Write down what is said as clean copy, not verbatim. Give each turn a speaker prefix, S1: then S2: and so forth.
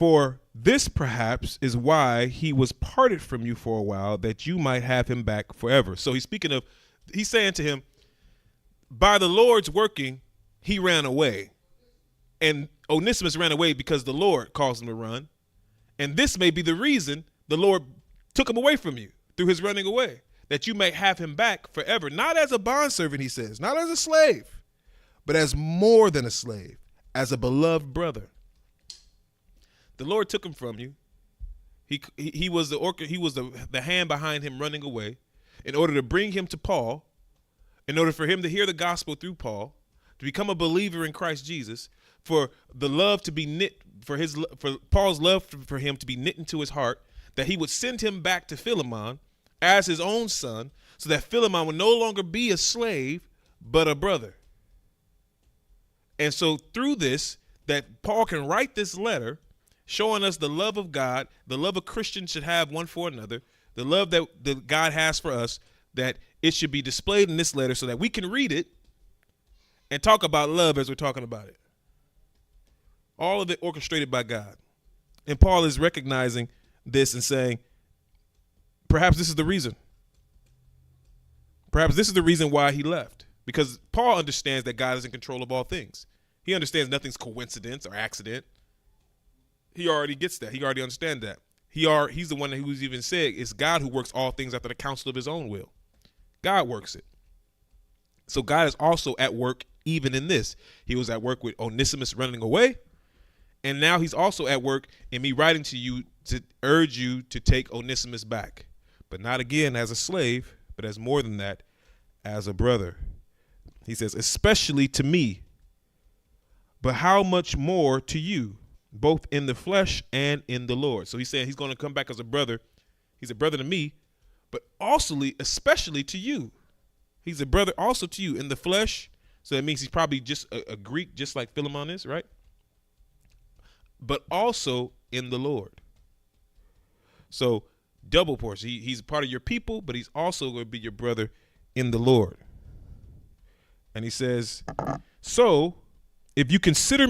S1: For this perhaps is why he was parted from you for a while, that you might have him back forever. So he's saying to him, by the Lord's working, he ran away. And Onesimus ran away because the Lord caused him to run. And this may be the reason the Lord took him away from you through his running away, that you may have him back forever. Not as a bondservant, he says, not as a slave, but as more than a slave, as a beloved brother. The Lord took him from you. He was the hand behind him running away in order to bring him to Paul, in order for him to hear the gospel through Paul, to become a believer in Christ Jesus, for the love to be knit, for Paul's love for him to be knit into his heart, that he would send him back to Philemon as his own son, so that Philemon would no longer be a slave, but a brother. And so through this, that Paul can write this letter showing us the love of God, the love a Christian should have one for another, the love that God has for us, that it should be displayed in this letter so that we can read it and talk about love as we're talking about it. All of it orchestrated by God. And Paul is recognizing this and saying, perhaps this is the reason. Perhaps this is the reason why he left. Because Paul understands that God is in control of all things. He understands nothing's coincidence or accident. He already gets that. He already understands that. He's the one who's even said it's God who works all things after the counsel of his own will. God works it. So God is also at work even in this. He was at work with Onesimus running away. And now he's also at work in me writing to you to urge you to take Onesimus back. But not again as a slave, but as more than that, as a brother. He says, especially to me, but how much more to you, both in the flesh and in the Lord. So he's saying he's going to come back as a brother. He's a brother to me, but also, especially to you. He's a brother also to you in the flesh. So that means he's probably just a Greek, just like Philemon is, right? But also in the Lord. So double portion. He's part of your people, but he's also going to be your brother in the Lord. And he says, so if you consider me